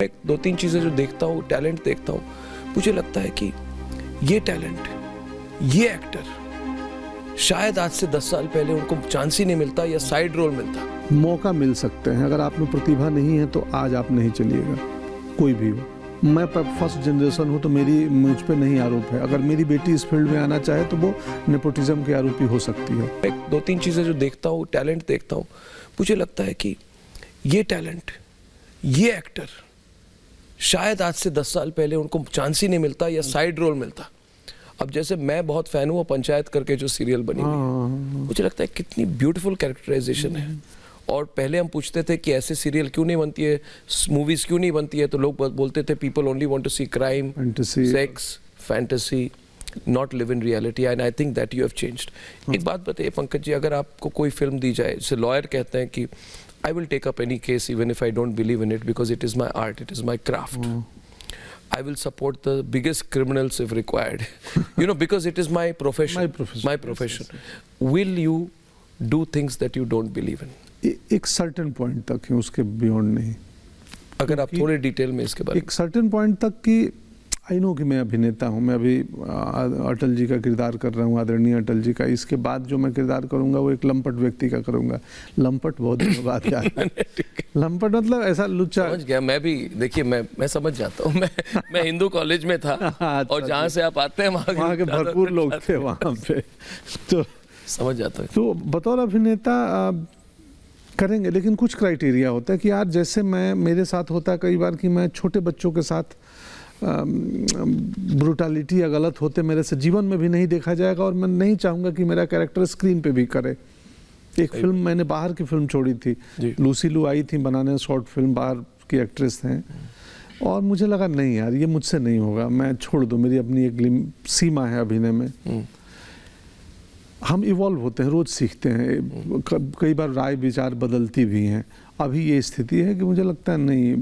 एक दो तीन चीज़ें जो देखता हूँ, टैलेंट देखता हूँ, मुझे लगता है कि ये टैलेंट, ये एक्टर शायद आज से 10 साल पहले उनको चांस ही नहीं मिलता या साइड रोल मिलता। मौका मिल सकते हैं, अगर आप में प्रतिभा नहीं है तो आज आप नहीं चलिएगा, कोई भी हो। मैं फर्स्ट जनरेशन हूँ तो मुझ पे नहीं आरोप है। अगर मेरी बेटी इस फील्ड में आना चाहे तो वो नेपोटिज्म के आरोपी हो सकती है। एक दो तीन चीज़ें जो देखता हूँ, टैलेंट देखता हूँ, मुझे लगता है कि ये टैलेंट, ये एक्टर शायद आज से 10 साल पहले उनको चांस ही नहीं मिलता या साइड रोल मिलता। अब जैसे मैं बहुत फैन हूँ पंचायत करके जो सीरियल बनी हुई है, मुझे लगता है कितनी ब्यूटीफुल कैरेक्टराइजेशन है। और पहले हम पूछते थे कि ऐसे सीरियल क्यों नहीं बनती है, मूवीज क्यों नहीं बनती है, तो लोग बोलते थे people only want to see crime, sex, fantasy, not live in reality. And I think that you have changed. एक बात बताइए पंकज जी, अगर आपको कोई फिल्म दी जाए, जैसे लॉयर कहते हैं कि I will take up any case even if I don't believe in it because it is my art, it is my craft. I will support the biggest criminals if required. You know, because it is my profession. My profession. Yes. Will you do things that you don't believe in? एक certain point तक है, उसके beyond नहीं। अगर आप थोड़े detail में इसके बारे में। एक सर्टेन पॉइंट तक कि आई नो कि मैं अभिनेता हूँ, मैं अभी अटल जी का किरदार कर रहा हूँ, आदरणीय अटल जी का। इसके बाद जो मैं किरदार करूँगा वो एक लंपट व्यक्ति का करूँगा। लंपट बहुत दिनों बाद याद है। लंपट मतलब ऐसा लुच्चा। समझ गया मैं भी। देखिए मैं समझ जाता हूँ। मैं हिंदू कॉलेज में था और जहाँ से आप आते हैं वहाँ के भरपूर लोग थे वहाँ पे, तो समझ जाता हूँ। तो बतौर अभिनेता करेंगे, लेकिन कुछ क्राइटेरिया होता है कि यार जैसे मेरे साथ होता है कई बार कि मैं छोटे बच्चों के साथ ब्रूटलिटी या गलत होते मेरे से जीवन में भी नहीं देखा जाएगा, और मैं नहीं चाहूँगा कि मेरा कैरेक्टर स्क्रीन पे भी करे। एक फिल्म मैंने बाहर की फिल्म छोड़ी थी, लूसी लू आई थी बनाने, शॉर्ट फिल्म, बाहर की एक्ट्रेस हैं, और मुझे लगा नहीं यार ये मुझसे नहीं होगा, मैं छोड़ दूँ, मेरी अपनी एक सीमा है अभिनय में। हम इवॉल्व होते हैं, रोज़ सीखते हैं, कई बार राय विचार बदलती भी हैं। अभी ये स्थिति है कि मुझे लगता है नहीं,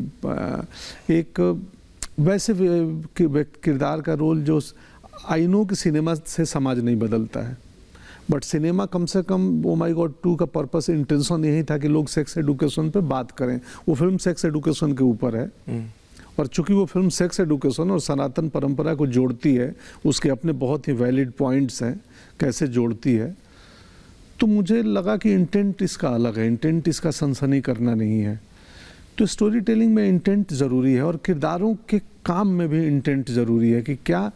एक वैसे किरदार का रोल जो आई नो कि सिनेमा से समाज नहीं बदलता है, बट सिनेमा कम से कम ओ माई गॉड 2 का पर्पस, इंटेंशन यही था कि लोग सेक्स एडुकेशन पे बात करें। वो फिल्म सेक्स एडुकेशन के ऊपर है, और चूंकि वो फिल्म सेक्स एडुकेशन और सनातन परंपरा को जोड़ती है, उसके अपने बहुत ही वैलिड पॉइंट्स हैं कैसे जोड़ती है, तो मुझे लगा कि इंटेंट इसका अलग है, इंटेंट इसका सनसनी करना नहीं है। तो स्टोरी टेलिंग में इंटेंट ज़रूरी है, और किरदारों के काम में भी इंटेंट ज़रूरी है कि क्या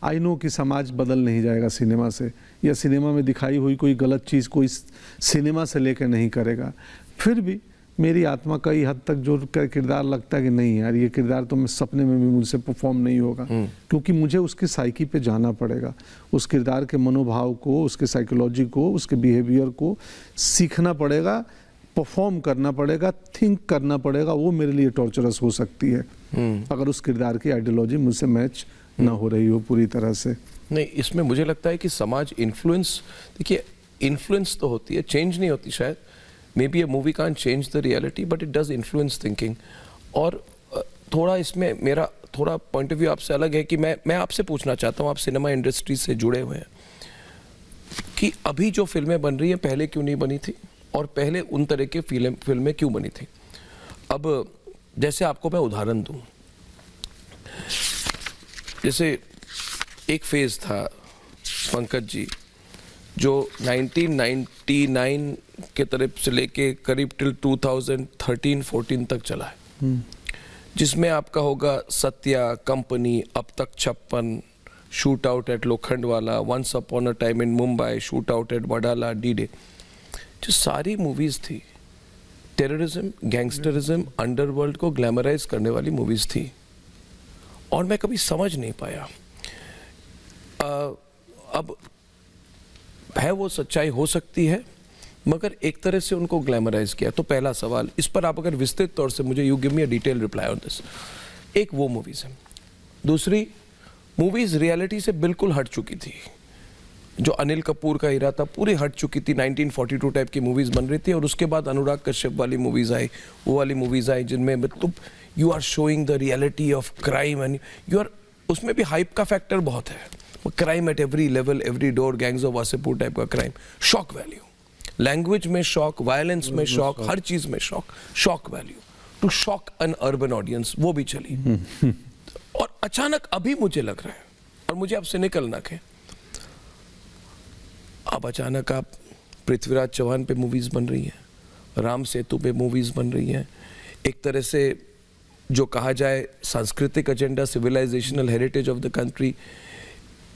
आई नो कि समाज बदल नहीं जाएगा सिनेमा से, या सिनेमा में दिखाई हुई कोई गलत चीज़ कोई सिनेमा से लेकर नहीं करेगा। फिर भी मेरी आत्मा कई हद तक जो किरदार लगता है कि नहीं यार ये किरदार तो मैं सपने में भी मुझसे परफॉर्म नहीं होगा, क्योंकि मुझे उसकी साइकी पे जाना पड़ेगा, उस किरदार के मनोभाव को, उसके साइकोलॉजी को, उसके बिहेवियर को सीखना पड़ेगा, परफॉर्म करना पड़ेगा, थिंक करना पड़ेगा। वो मेरे लिए टॉर्चरस हो सकती है अगर उस किरदार की आइडियोलॉजी मुझसे मैच ना हो रही हो पूरी तरह से। नहीं, इसमें मुझे लगता है कि समाज इन्फ्लुएंस, देखिए इन्फ्लुएंस तो होती है, चेंज नहीं होती शायद। May be A movie can't change the reality but it does influence thinking. और थोड़ा इसमें मेरा थोड़ा पॉइंट ऑफ व्यू आपसे अलग है कि मैं आपसे पूछना चाहता हूँ, आप सिनेमा इंडस्ट्री से जुड़े हुए हैं, कि अभी जो फिल्में बन रही हैं पहले क्यों नहीं बनी थी, और पहले उन तरह के फिल्में क्यों बनी थी। अब जैसे आपको मैं उदाहरण दूं, जैसे एक फेज था पंकज जी जो 1999 के तरफ से लेके करीब टिल 2013-14 तक चला है, जिसमें आपका होगा सत्या, कंपनी, अब तक 56, shoot out at Lokhandwala, once upon a time in Mumbai, shoot out at Wadala, D Day. जो सारी मूवीज थी टेररिज्म, गैंगस्टरिज्म, अंडरवर्ल्ड को ग्लैमराइज करने वाली मूवीज थी, और मैं कभी समझ नहीं पाया। अब है वो सच्चाई हो सकती है, मगर एक तरह से उनको ग्लैमराइज किया। तो पहला सवाल इस पर आप अगर विस्तृत तौर से मुझे, you give me a detail reply on this. एक वो मूवीज है, दूसरी मूवीज रियलिटी से बिल्कुल हट चुकी थी। जो अनिल कपूर का हीरा था पूरी हट चुकी थी, 1942 टाइप की मूवीज बन रही थी, और उसके बाद अनुराग कश्यप वाली मूवीज आई, वो वाली मूवीज आई जिनमें मतलब you are showing the reality of crime and you are, उसमें भी हाइप का फैक्टर बहुत है, crime at every level, every door, gangs of Wasseypur type का क्राइम, शॉक वैल्यू, लैंग्वेज में शॉक, वायलेंस में शॉक, हर चीज में shock, shock value. To shock an urban audience, वो भी चली। और अचानक अभी मुझे लग रहा है, और मुझे आपसे निकलना है, अब अचानक आप पृथ्वीराज चौहान पे मूवीज बन रही हैं, राम सेतु पे मूवीज बन रही हैं, एक तरह से जो कहा जाए सांस्कृतिक agenda, civilizational heritage of the country,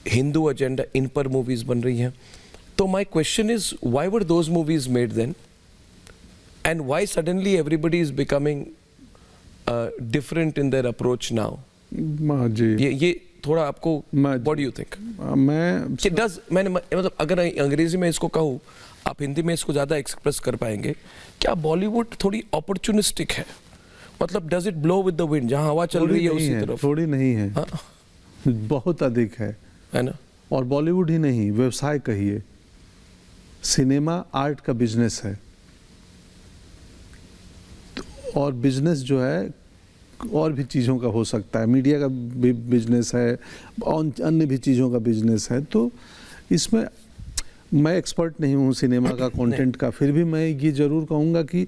Hindu agenda, इन पर मूवीज बन रही हैं। तो my question is, why were those movies made then, and why suddenly everybody is becoming different in their approach now? जी, ये थोड़ा आपको, व्हाट डू यू थिंक? मैंने मतलब अगर अंग्रेजी में इसको कहूँ, आप हिंदी में इसको ज्यादा एक्सप्रेस कर पाएंगे, क्या बॉलीवुड थोड़ी अपॉर्चुनिस्टिक है? मतलब does it blow with the wind, जहां हवा चल रही है उसी तरफ? थोड़ी नहीं है, बहुत अधिक है ना? और बॉलीवुड ही नहीं, व्यवसाय कहिए, सिनेमा आर्ट का बिजनेस है, और बिजनेस जो है और भी चीज़ों का हो सकता है, मीडिया का भी बिजनेस है, अन्य भी चीज़ों का बिजनेस है। तो इसमें मैं एक्सपर्ट नहीं हूँ सिनेमा का, कंटेंट का, फिर भी मैं ये ज़रूर कहूँगा कि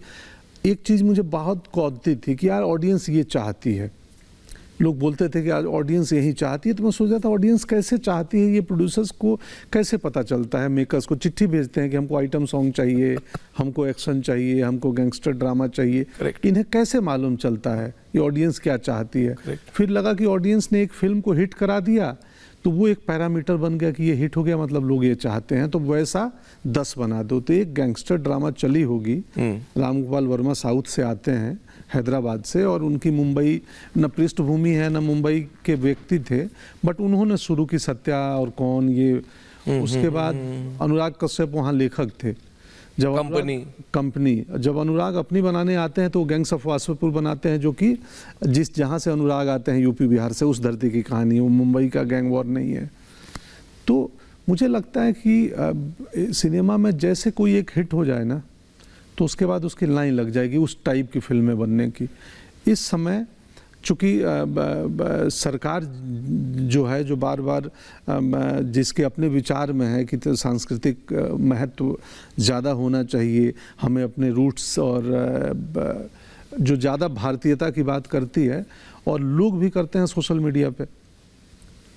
एक चीज़ मुझे बहुत कौंधती थी कि यार ऑडियंस ये चाहती है। लोग बोलते थे कि आज ऑडियंस यही चाहती है, तो मैं सोचा था ऑडियंस कैसे चाहती है, ये प्रोड्यूसर्स को कैसे पता चलता है? मेकर्स को चिट्ठी भेजते हैं कि हमको आइटम सॉन्ग चाहिए, हमको एक्शन चाहिए, हमको गैंगस्टर ड्रामा चाहिए। इन्हें कैसे मालूम चलता है ये ऑडियंस क्या चाहती है? फिर लगा कि ऑडियंस ने एक फिल्म को हिट करा दिया, तो वो एक पैरामीटर बन गया कि ये हिट हो गया, मतलब लोग ये चाहते हैं, तो वैसा 10 बना दो। तो एक गैंगस्टर ड्रामा चली होगी, रामगोपाल वर्मा साउथ से आते हैं, हैदराबाद से, और उनकी मुंबई न पृष्ठभूमि है न मुंबई के व्यक्ति थे, बट उन्होंने शुरू की सत्या और कौन ये। उसके बाद अनुराग कश्यप वहाँ लेखक थे, जब कंपनी जब अनुराग अपनी बनाने आते हैं तो गैंग्स ऑफ वासेपुर बनाते हैं, जो कि जहाँ से अनुराग आते हैं यूपी बिहार से, उस धरती की कहानी, वो मुंबई का गैंग वॉर नहीं है। तो मुझे लगता है कि सिनेमा में जैसे कोई एक हिट हो जाए ना, तो उसके बाद उसकी लाइन लग जाएगी उस टाइप की फिल्में बनने की। इस समय चूँकि सरकार जो है, जो बार बार जिसके अपने विचार में है कि तो सांस्कृतिक महत्व ज़्यादा होना चाहिए, हमें अपने रूट्स और जो ज़्यादा भारतीयता की बात करती है, और लोग भी करते हैं सोशल मीडिया पे,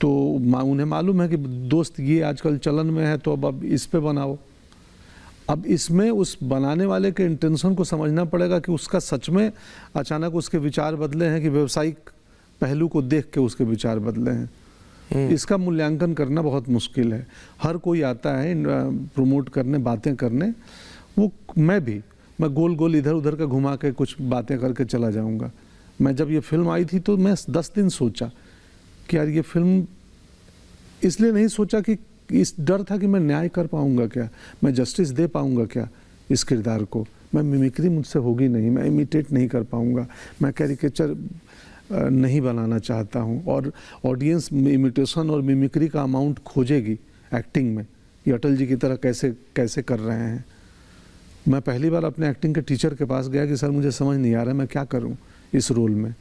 तो उन्हें मालूम है कि दोस्त ये आजकल चलन में है, तो अब इस पे बनाओ। अब इसमें उस बनाने वाले के इंटेंशन को समझना पड़ेगा कि उसका सच में अचानक उसके विचार बदले हैं कि व्यावसायिक पहलू को देख के उसके विचार बदले हैं। इसका मूल्यांकन करना बहुत मुश्किल है। हर कोई आता है प्रमोट करने, बातें करने, वो मैं गोल गोल इधर उधर का घुमा के कुछ बातें करके चला जाऊंगा। मैं जब ये फिल्म आई थी तो मैं 10 दिन सोचा कि यार ये फिल्म, इसलिए नहीं सोचा कि इस डर था कि मैं न्याय कर पाऊंगा क्या, मैं जस्टिस दे पाऊंगा क्या इस किरदार को, मैं मिमिक्री मुझसे होगी नहीं, मैं इमिटेट नहीं कर पाऊंगा, मैं कैरिकेचर नहीं बनाना चाहता हूं, और ऑडियंस इमिटेशन और मिमिक्री का अमाउंट खोजेगी एक्टिंग में, ये अटल जी की तरह कैसे कैसे कर रहे हैं। मैं पहली बार अपने एक्टिंग के टीचर के पास गया कि सर मुझे समझ नहीं आ रहा मैं क्या करूँ इस रोल में।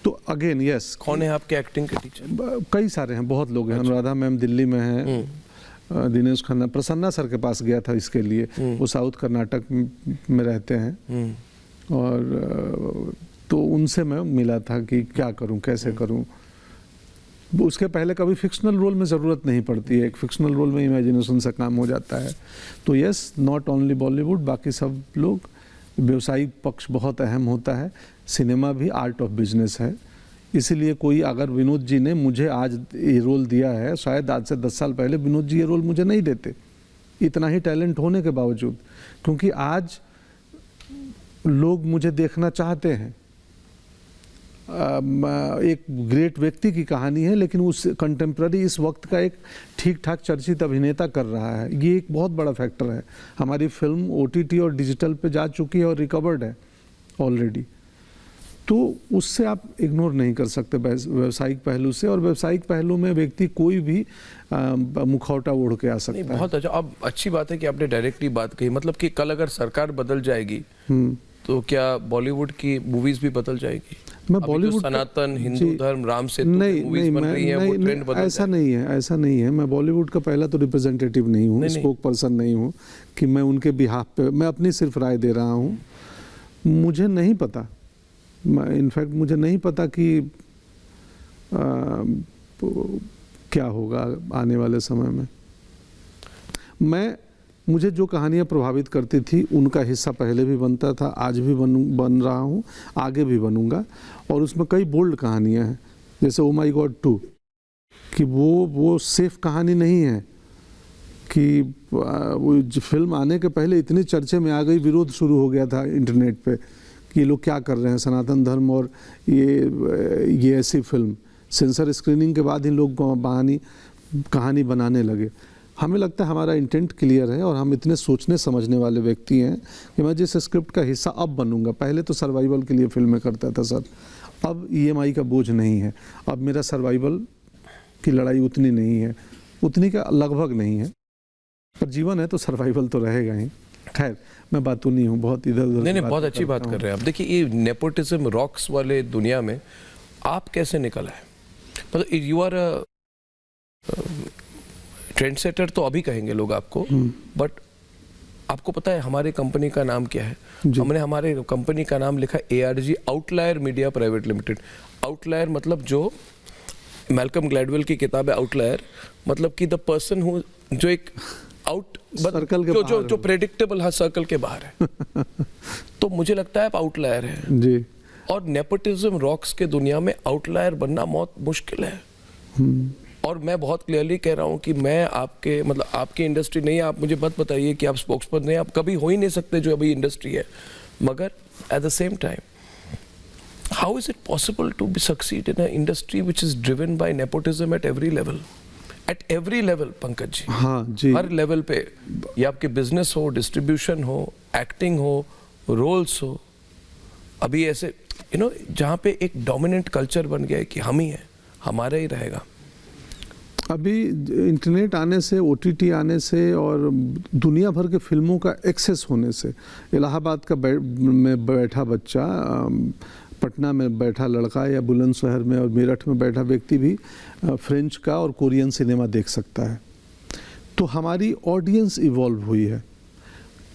तो अगेन यस, कौन है आपके एक्टिंग के टीचर? कई सारे हैं, बहुत लोग हैं। अनुराधा मैम दिल्ली में हैं, दिनेश खन्ना, प्रसन्ना सर के पास गया था इसके लिए, वो साउथ कर्नाटक में रहते हैं, और तो उनसे मैं मिला था कि क्या करूं, कैसे करूं। उसके पहले कभी फिक्शनल रोल में ज़रूरत नहीं पड़ती है, एक फिक्शनल रोल में इमेजिनेशन से काम हो जाता है। तो यस, नॉट ओनली बॉलीवुड, बाकी सब लोग, व्यवसायिक पक्ष बहुत अहम होता है, सिनेमा भी आर्ट ऑफ बिजनेस है। इसीलिए कोई अगर विनोद जी ने मुझे आज ये रोल दिया है, शायद आज से 10 साल पहले विनोद जी ये रोल मुझे नहीं देते, इतना ही टैलेंट होने के बावजूद, क्योंकि आज लोग मुझे देखना चाहते हैं। एक ग्रेट व्यक्ति की कहानी है, लेकिन उस कंटेम्प्ररी इस वक्त का एक ठीक ठाक चर्चित अभिनेता कर रहा है, ये एक बहुत बड़ा फैक्टर है। हमारी फिल्म OTT और डिजिटल पे जा चुकी है और रिकवर्ड है ऑलरेडी, तो उससे आप इग्नोर नहीं कर सकते व्यावसायिक पहलू से। और व्यावसायिक पहलू में व्यक्ति कोई भी मुखौटा ओढ़ के आ सकता है। बहुत अच्छा, अब अच्छी बात है कि आपने डायरेक्टली बात कही, मतलब कि कल अगर सरकार बदल जाएगी तो क्या बॉलीवुड की मूवीज भी बदल जाएगी? मैं बॉलीवुड सनातन हिंदू धर्म, राम सेतु मूवीज बन रही है, वो ट्रेंड बदल ऐसा नहीं है, ऐसा नहीं है। मैं बॉलीवुड का पहला तो रिप्रेजेंटेटिव नहीं हूँ, स्पोक पर्सन नहीं हूँ कि मैं उनके बिहाफ पे, मैं अपनी सिर्फ राय दे रहा हूँ। मुझे नहीं पता, इनफैक्ट मुझे नहीं पता कि क्या होगा आने वाले समय में। मुझे जो कहानियाँ प्रभावित करती थी उनका हिस्सा पहले भी बनता था, आज भी बन रहा हूँ, आगे भी बनूंगा। और उसमें कई बोल्ड कहानियाँ हैं, जैसे ओ माई गॉड 2, कि वो सेफ कहानी नहीं है कि वो फिल्म आने के पहले इतनी चर्चे में आ गई, विरोध शुरू हो गया था इंटरनेट पे कि ये लोग क्या कर रहे हैं, सनातन धर्म और ये ऐसी फिल्म। सेंसर स्क्रीनिंग के बाद ही लोग कहानी बनाने लगे। हमें लगता है हमारा इंटेंट क्लियर है और हम इतने सोचने समझने वाले व्यक्ति हैं कि मैं जिस स्क्रिप्ट का हिस्सा अब बनूंगा, पहले तो सर्वाइवल के लिए फिल्में करता था सर, अब EMI का बोझ नहीं है, अब मेरा सर्वाइवल की लड़ाई उतनी नहीं है, उतनी का लगभग नहीं है, पर जीवन है तो सर्वाइवल तो रहेगा ही। खैर मैं बातू नहीं हूँ, बहुत इधर उधर। नहीं, बहुत अच्छी बात कर रहे हैं आप। देखिए ये नेपोटिज्म रॉक्स वाले दुनिया में आप कैसे निकल आए? मतलब यू आर ट्रेंड सेटर तो अभी कहेंगे लोग आपको, बट आपको पता है हमारे कंपनी का नाम क्या है? हमने हमारे कंपनी का नाम लिखा ARG, outlier media private limited. Outlier मतलब जो मैल्कम ग्लैडवेल की किताब है आउटलायर, मतलब कि द पर्सन हु जो एक आउट सर्कल के जो प्रेडिक्टेबल, हाँ सर्कल के बाहर है। तो मुझे लगता है आप आउटलायर हैं जी। और नेपोटिज्म रॉक्स के दुनिया में आउटलायर बनना बहुत मुश्किल है। और मैं बहुत क्लियरली कह रहा हूँ कि मैं आपके मतलब आपकी इंडस्ट्री नहीं है, आप मुझे मत बताइए कि आप स्पोक्सपर्सन नहीं, आप कभी हो ही नहीं सकते जो अभी इंडस्ट्री है, मगर at the same time how is it possible to be succeed in a industry which is driven by nepotism at every level? At every level Pankaj ji, हाँ जी, हर लेवल पे, ये आपके बिजनेस हो, डिस्ट्रीब्यूशन हो, एक्टिंग हो, रोल्स हो, अभी ऐसे जहाँ पे एक डोमिनेंट कल्चर बन गया है कि हम ही हैं, हमारा ही रहेगा। अभी इंटरनेट आने से, OTT आने से और दुनिया भर के फिल्मों का एक्सेस होने से, इलाहाबाद का में बैठा बच्चा, पटना में बैठा लड़का या बुलंदशहर में और मेरठ में बैठा व्यक्ति भी फ्रेंच का और कोरियन सिनेमा देख सकता है। तो हमारी ऑडियंस इवॉल्व हुई है।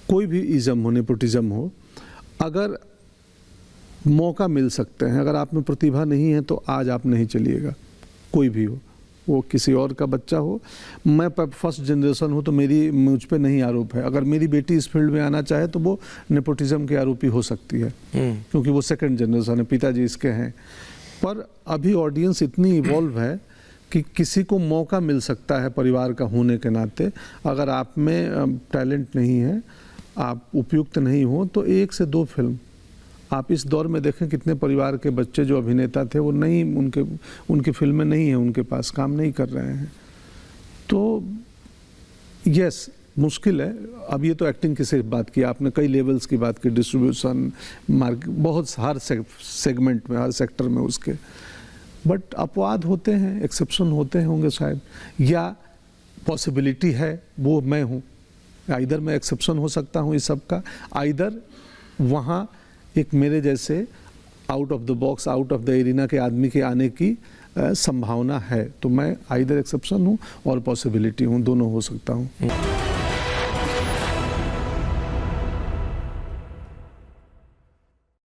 कोई भी इज़म हो, नेपोटिज्म हो, अगर मौका मिल सकते हैं, अगर आप में प्रतिभा नहीं है तो आज आप नहीं चलिएगा, कोई भी हो, वो किसी और का बच्चा हो। मैं फर्स्ट जनरेशन हूँ तो मुझ पे नहीं आरोप है। अगर मेरी बेटी इस फील्ड में आना चाहे तो वो नेपोटिज्म के आरोपी हो सकती है, क्योंकि वो सेकंड जनरेशन है, पिताजी इसके हैं। पर अभी ऑडियंस इतनी इवॉल्व है कि किसी को मौका मिल सकता है परिवार का होने के नाते। अगर आप में टैलेंट नहीं है, आप उपयुक्त नहीं हो, तो 1 से 2 फिल्म आप इस दौर में देखें, कितने परिवार के बच्चे जो अभिनेता थे वो नहीं, उनकी फिल्में नहीं है, उनके पास काम नहीं कर रहे हैं। तो यस, मुश्किल है। अब ये तो एक्टिंग की सिर्फ बात की आपने, कई लेवल्स की बात की, डिस्ट्रीब्यूशन, मार्केट, बहुत हर सेगमेंट में, हर सेक्टर में उसके। बट अपवाद होते हैं, एक्सेप्शन होते होंगे शायद, या पॉसिबिलिटी है वो मैं हूँ। आइदर मैं एक्सेप्शन हो सकता हूँ इस सब का, आइदर वहाँ एक मेरे जैसे out of the box, out of the arena के आदमी के आने की संभावना है। तो मैं आइदर एक्सेप्शन हूँ और पॉसिबिलिटी हूँ, दोनों हो सकता हूँ।